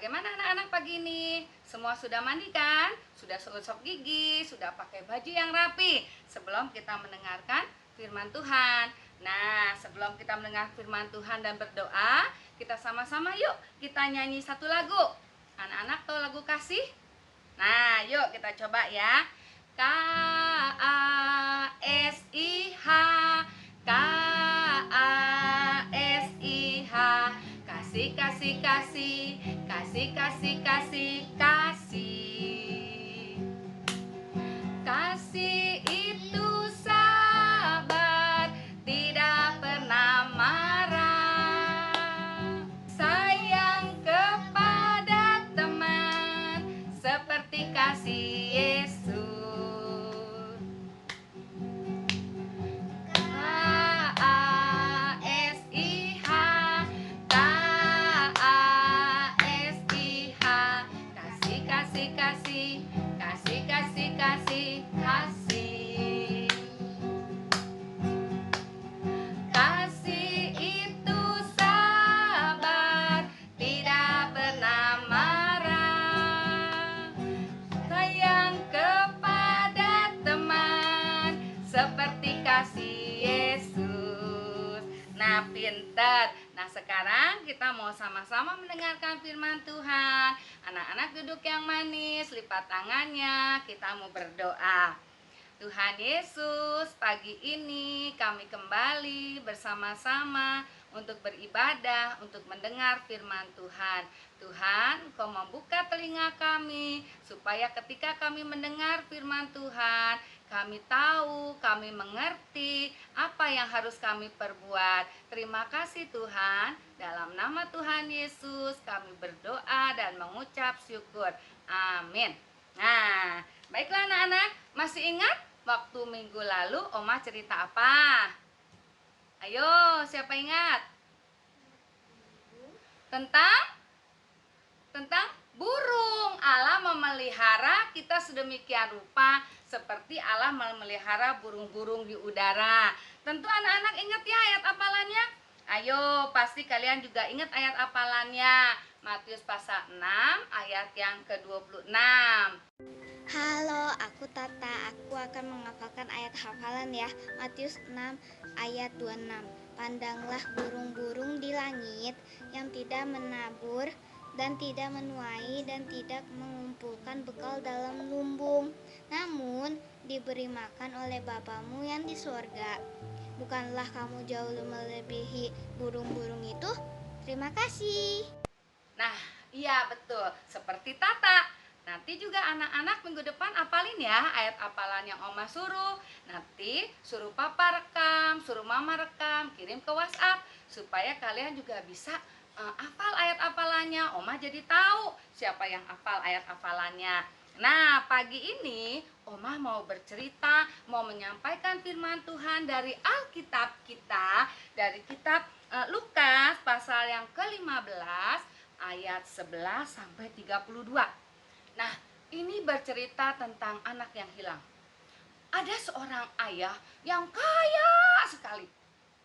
Bagaimana anak-anak pagi ini? Semua sudah mandi kan? Sudah gosok gigi, sudah pakai baju yang rapi sebelum kita mendengarkan firman Tuhan. Nah, sebelum kita mendengar firman Tuhan dan berdoa, kita sama-sama yuk kita nyanyi satu lagu. Anak-anak tahu lagu kasih? Nah, yuk kita coba ya. K-A-S-I-H, K-A-S-I-H, kasih, kasih, kasih, kasih, kasih, kasih, kasih. Kasih itu sabar, tidak pernah marah. Sayang kepada teman, seperti kasih Yesus. K-A-S-I-H, K-A-S-I-H, kasih, kasih, kasih, kasih, kasih, kasih, kasih. Kasih itu sabar, tidak pernah marah. Sayang kepada teman, seperti kasih Yesus. Nah, pintar. Nah, sekarang kita mau sama-sama mendengarkan firman Tuhan. Anak-anak duduk yang manis, lipat tangannya, kita mau berdoa. Tuhan Yesus, pagi ini kami kembali bersama-sama untuk beribadah, untuk mendengar firman Tuhan. Tuhan, Engkau membuka telinga kami supaya ketika kami mendengar firman Tuhan, kami tahu, kami mengerti apa yang harus kami perbuat. Terima kasih Tuhan, dalam nama Tuhan Yesus kami berdoa dan mengucap syukur. Amin. Nah, baiklah anak-anak, masih ingat waktu minggu lalu Oma cerita apa? Ayo, siapa ingat? Tentang burung. Allah memelihara kita sedemikian rupa seperti Allah memelihara burung-burung di udara. Tentu anak-anak ingat ya ayat hafalannya? Ayo, pasti kalian juga ingat ayat hafalannya. Matius pasal 6 ayat yang ke-26. Halo, aku Tata. Aku akan menghafalkan ayat hafalan ya. Matius 6 ayat 26. Pandanglah burung-burung di langit yang tidak menabur dan tidak menuai dan tidak mengumpulkan bekal dalam lumbung, namun diberi makan oleh Bapamu yang di surga. Bukanlah kamu jauh melebihi burung-burung itu? Terima kasih. Nah, iya betul, seperti Tata. Nanti juga anak-anak minggu depan hafalin ya ayat hafalan yang Oma suruh. Nanti suruh papa rekam, suruh mama rekam, kirim ke WhatsApp supaya kalian juga bisa hafal ayat hafalannya. Oma jadi tahu siapa yang hafal ayat hafalannya. Nah, pagi ini Oma mau bercerita, mau menyampaikan firman Tuhan dari Alkitab kita, dari kitab Lukas pasal yang ke-15 ayat 11 sampai 32. Nah, ini bercerita tentang anak yang hilang. Ada seorang ayah yang kaya sekali.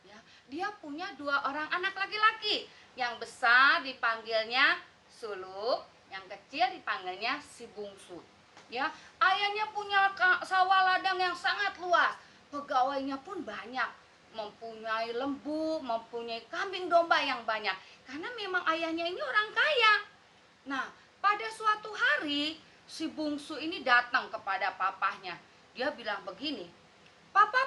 Ya, dia punya 2 orang anak laki-laki. Yang besar dipanggilnya Suluk, yang kecil dipanggilnya si bungsu. Ya, ayahnya punya sawah ladang yang sangat luas. Pegawainya pun banyak. Mempunyai lembu, mempunyai kambing domba yang banyak. Karena memang ayahnya ini orang kaya. Nah, pada suatu hari si bungsu ini datang kepada papahnya. Dia bilang begini, "Papa,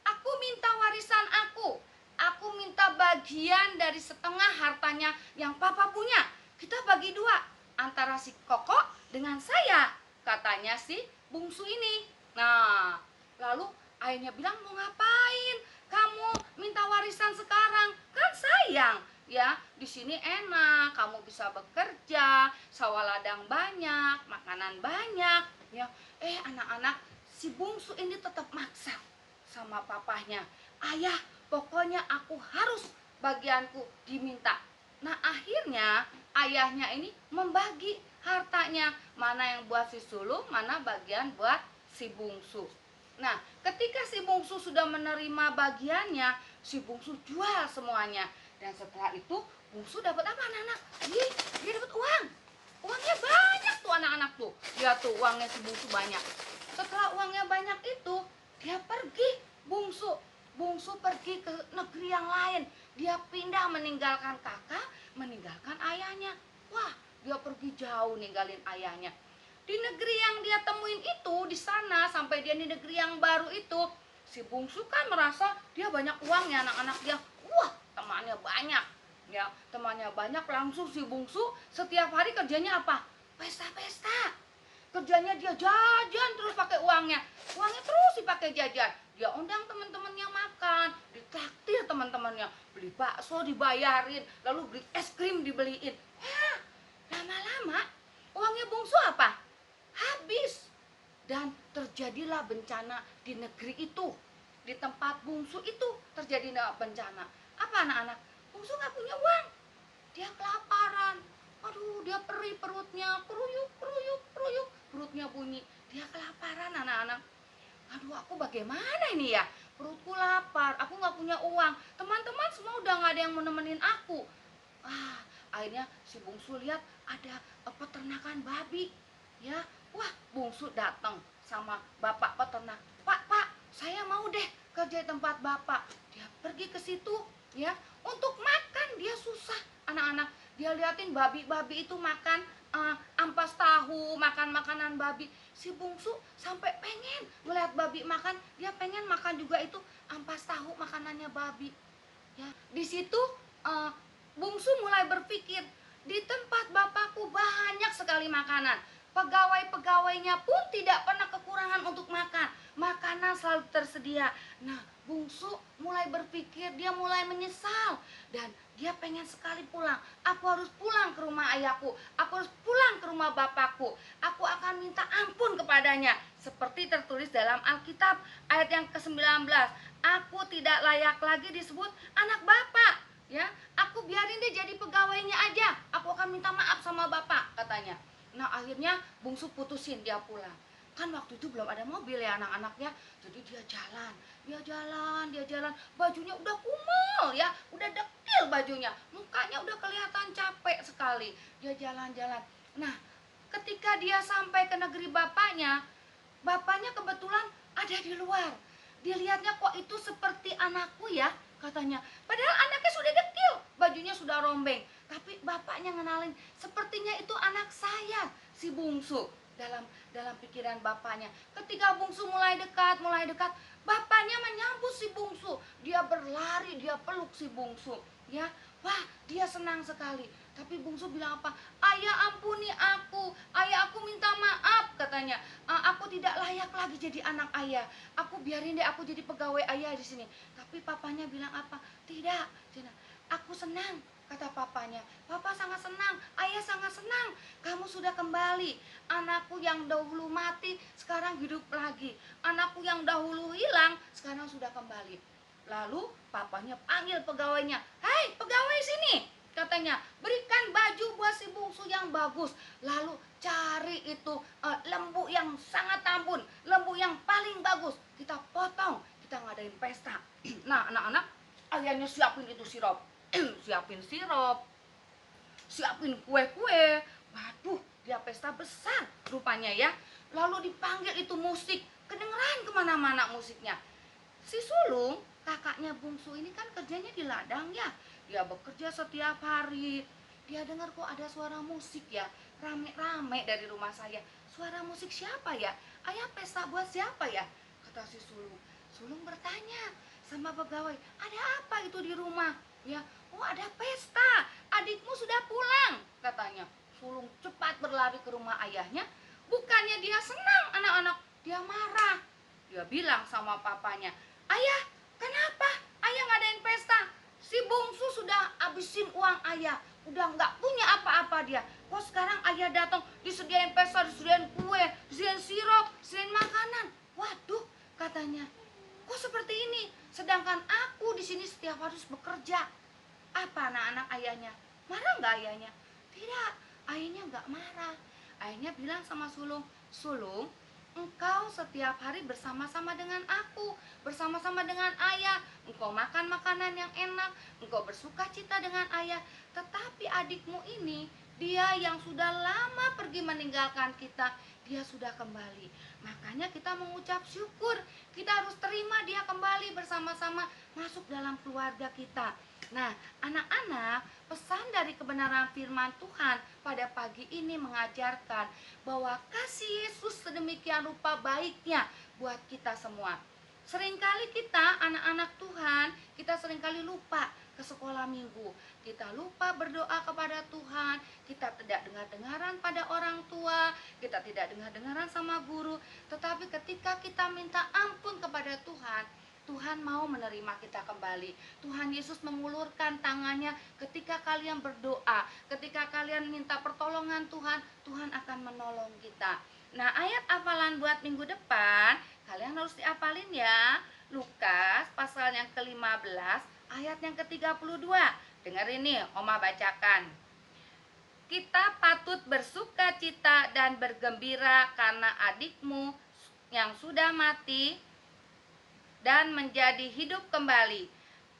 aku minta warisan aku. Aku minta bagian dari setengah hartanya yang papa punya. Kita bagi 2 antara si Koko dengan saya," katanya si bungsu ini. Nah, lalu ayahnya bilang, "Mau ngapain? Kamu minta warisan sekarang? Kan sayang. Ya, di sini enak, kamu bisa bekerja, sawah ladang banyak, makanan banyak." Ya, anak-anak, si bungsu ini tetap maksa sama papahnya. "Ayah, pokoknya aku harus bagianku diminta." Nah, akhirnya ayahnya ini membagi hartanya, mana yang buat si sulung, mana bagian buat si bungsu. Nah, ketika si bungsu sudah menerima bagiannya, si bungsu jual semuanya. Dan setelah itu bungsu dapat apa anak-anak? Dia dapat uang. Uangnya banyak tuh anak-anak tuh. Lihat tuh uangnya si bungsu banyak. Setelah uangnya banyak itu, dia pergi bungsu. Bungsu pergi ke negeri yang lain. Dia pindah meninggalkan kakak, meninggalkan ayahnya. Wah, dia pergi jauh ninggalin ayahnya. Di negeri yang dia temuin itu, di sana sampai dia di negeri yang baru itu, si bungsu kan merasa dia banyak uangnya anak-anak dia. Wah, temannya banyak. Ya, temannya banyak, langsung si bungsu setiap hari kerjanya apa? Pesta-pesta. Kerjanya dia jajan terus pakai uangnya. Uangnya terus dipakai jajan. Dia undang teman-temannya makan, ditraktir teman-temannya, beli bakso dibayarin, lalu beli es krim dibeliin. Ya, lama-lama uangnya bungsu apa? Habis. Dan terjadilah bencana di negeri itu. Di tempat bungsu itu terjadi bencana. Apa anak-anak? Bungsu nggak punya uang. Dia kelaparan. Aduh, dia perih perutnya, keruyuk, keruyuk, keruyuk. Perutnya bunyi. Dia kelaparan anak-anak. Aduh, aku bagaimana ini ya? Perutku lapar, aku nggak punya uang. Teman-teman semua udah nggak ada yang mau nemenin aku. Akhirnya si bungsu lihat ada peternakan babi. Ya, wah, bungsu datang sama bapak peternak. Pak, saya mau deh kerja di tempat bapak. Dia pergi ke situ, ya. Untuk makan dia susah, anak-anak. Dia liatin babi-babi itu makan ampas tahu, makan makanan babi. Si bungsu sampai pengen melihat babi makan, dia pengen makan juga itu ampas tahu makanannya babi. Ya, di situ bungsu mulai berpikir, di tempat bapakku banyak sekali makanan. Pegawai-pegawainya pun tidak pernah kekurangan untuk makan. Makanan selalu tersedia. Nah, bungsu mulai berpikir, dia mulai menyesal. Dan dia pengen sekali pulang. Aku harus pulang ke rumah ayahku. Aku harus pulang ke rumah bapakku. Aku akan minta ampun kepadanya. Seperti tertulis dalam Alkitab ayat yang ke-19. Aku tidak layak lagi disebut anak bapak. Ya, aku biarin dia jadi pegawainya aja. Aku akan minta maaf sama bapak, katanya. Nah, akhirnya bungsu putusin dia pulang. Kan waktu itu belum ada mobil ya anak-anaknya. Jadi dia jalan. Bajunya udah kumel ya, udah dekil bajunya. Mukanya udah kelihatan capek sekali. Dia jalan-jalan. Nah, ketika dia sampai ke negeri bapaknya kebetulan ada di luar. Dilihatnya kok itu seperti anakku ya, katanya. Padahal anaknya sudah dekil, bajunya sudah rombeng. Tapi bapaknya ngenalin, sepertinya itu anak saya, si bungsu. Dalam pikiran bapaknya. Ketika bungsu mulai dekat, bapaknya menyambut si bungsu. Dia berlari, dia peluk si bungsu. Ya, wah, dia senang sekali. Tapi bungsu bilang apa? Ayah, ampuni aku. Ayah, aku minta maaf, katanya. Aku tidak layak lagi jadi anak ayah. Aku biarin deh aku jadi pegawai ayah di sini. Tapi papanya bilang apa? Tidak, aku senang, kata papanya. Papa sangat senang, ayah sangat senang. Kamu sudah kembali. Anakku yang dahulu mati sekarang hidup lagi. Anakku yang dahulu hilang sekarang sudah kembali. Lalu papanya panggil pegawainya. Hei, pegawai sini, katanya. Berikan baju buat si bungsu yang bagus. Lalu cari itu lembu yang sangat tambun, lembu yang paling bagus. Kita potong, kita ngadain pesta. Nah, anak-anak, ayahnya siapin itu sirup. Siapin sirup, siapin kue-kue. Waduh, dia pesta besar rupanya ya. Lalu dipanggil itu musik, kedengeran kemana-mana musiknya. Si sulung, kakaknya bungsu ini kan kerjanya di ladang ya. Dia bekerja setiap hari. Dia dengar kok ada suara musik ya, rame-rame dari rumah saya. Suara musik siapa ya? Ayah pesta buat siapa ya? Kata si sulung. Sulung bertanya sama pegawai, ada apa itu di rumah? Ya, oh ada pesta, adikmu sudah pulang, katanya. Sulung cepat berlari ke rumah ayahnya. Bukannya dia senang anak-anak, dia marah. Dia bilang sama papanya, ayah, kenapa ayah ngadain pesta? Si bungsu sudah habisin uang ayah, udah nggak punya apa-apa dia. Kok sekarang ayah datang disediain pesta, disediain kue, disediain sirup, disediain makanan. Waduh, katanya, kok seperti ini? Sedangkan aku di sini setiap harus bekerja. Apa anak-anak ayahnya? Marah nggak ayahnya? Tidak, ayahnya nggak marah. Ayahnya bilang sama sulung, sulung, engkau setiap hari bersama-sama dengan aku, bersama-sama dengan ayah. Engkau makan makanan yang enak, engkau bersuka cita dengan ayah. Tetapi adikmu ini, dia yang sudah lama pergi meninggalkan kita, dia sudah kembali. Makanya kita mengucap syukur, kita harus terima dia kembali bersama-sama masuk dalam keluarga kita. Nah, anak-anak, pesan dari kebenaran firman Tuhan pada pagi ini mengajarkan bahwa kasih Yesus sedemikian rupa baiknya buat kita semua. Seringkali kita anak-anak Tuhan, kita seringkali lupa ke sekolah minggu. Kita lupa berdoa kepada Tuhan, kita tidak dengar-dengaran pada orang tua, kita tidak dengar-dengaran sama guru. Tetapi ketika kita minta ampun kepada Tuhan, Tuhan mau menerima kita kembali. Tuhan Yesus mengulurkan tangannya ketika kalian berdoa, ketika kalian minta pertolongan Tuhan, Tuhan akan menolong kita. Nah, ayat hafalan buat minggu depan, kalian harus dihafalin ya. Lukas pasal yang ke-15, ayat yang ke-32. Dengar ini, Oma bacakan. Kita patut bersuka cita dan bergembira karena adikmu yang sudah mati dan menjadi hidup kembali.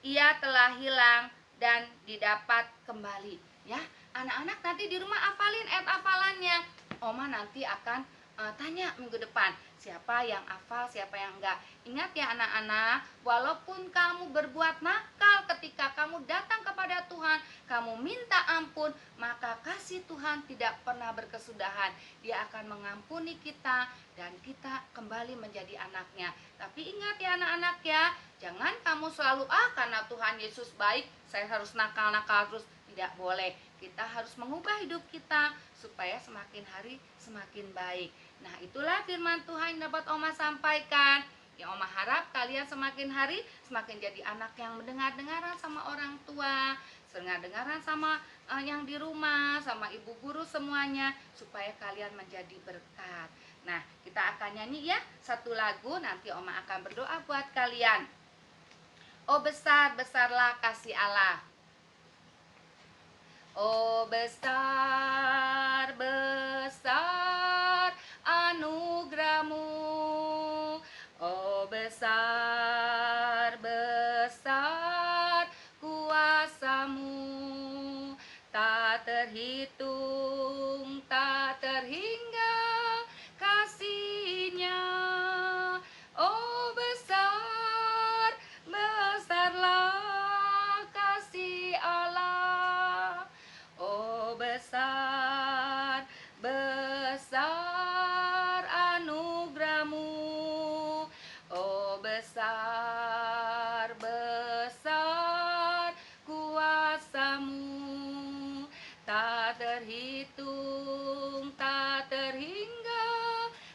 Ia telah hilang dan didapat kembali. Ya, anak-anak nanti di rumah hafalin ayat hafalannya. Oma nanti akan tanya minggu depan, siapa yang hafal, siapa yang enggak. Ingat ya anak-anak, walaupun kamu berbuat nakal ketika kamu datang kepada Tuhan, kamu minta ampun, maka kasih Tuhan tidak pernah berkesudahan. Dia akan mengampuni kita dan kita kembali menjadi anaknya. Tapi ingat ya anak-anak ya, jangan kamu selalu karena Tuhan Yesus baik, saya harus nakal-nakal terus. Tidak boleh. Kita harus mengubah hidup kita supaya semakin hari semakin baik. Nah, itulah firman Tuhan yang dapat Oma sampaikan. Ya, Oma harap kalian semakin hari semakin jadi anak yang mendengar-dengaran sama orang tua, dengar-dengaran sama yang di rumah, sama ibu guru semuanya, supaya kalian menjadi berkat. Nah, kita akan nyanyi ya satu lagu, nanti Oma akan berdoa buat kalian. Oh besar, besarlah kasih Allah. Oh besar, besar anugerahmu. Oh besar, besar kuasamu. Tak terhitung, tak terhingga kasihnya. Oh besar, besarlah kasih Allah. Oh besar, besar anugerahmu. Oh besar, besar kuasamu. Tak terhitung, tak terhingga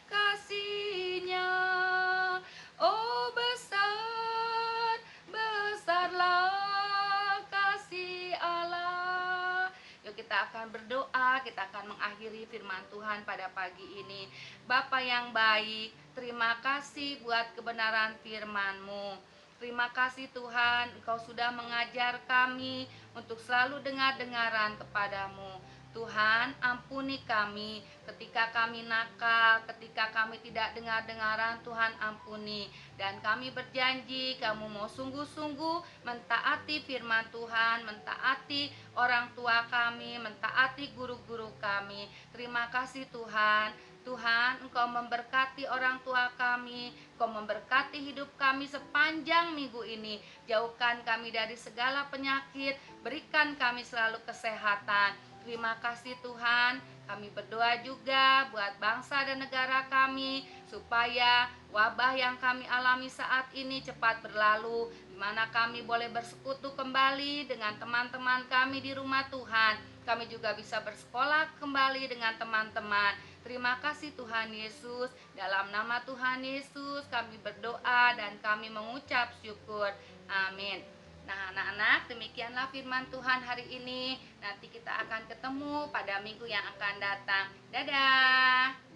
kasihnya. Oh besar, besarlah kasih Allah. Yuk kita akan berdoa, kita akan mengakhiri firman Tuhan pada pagi ini. Bapa yang baik, terima kasih buat kebenaran firman-Mu. Terima kasih Tuhan, Engkau sudah mengajar kami untuk selalu dengar-dengaran kepadamu. Tuhan, ampuni kami ketika kami nakal, ketika kami tidak dengar-dengaran, Tuhan ampuni. Dan kami berjanji kamu mau sungguh-sungguh mentaati firman Tuhan, mentaati orang tua kami, mentaati guru-guru kami. Terima kasih Tuhan. Tuhan, Engkau memberkati orang tua kami, Engkau memberkati hidup kami sepanjang minggu ini. Jauhkan kami dari segala penyakit, berikan kami selalu kesehatan. Terima kasih Tuhan, kami berdoa juga buat bangsa dan negara kami, supaya wabah yang kami alami saat ini cepat berlalu, di mana kami boleh bersekutu kembali dengan teman-teman kami di rumah Tuhan. Kami juga bisa bersekolah kembali dengan teman-teman. Terima kasih Tuhan Yesus, dalam nama Tuhan Yesus kami berdoa dan kami mengucap syukur. Amin. Nah anak-anak, demikianlah firman Tuhan hari ini. Nanti kita akan ketemu pada minggu yang akan datang. Dadah.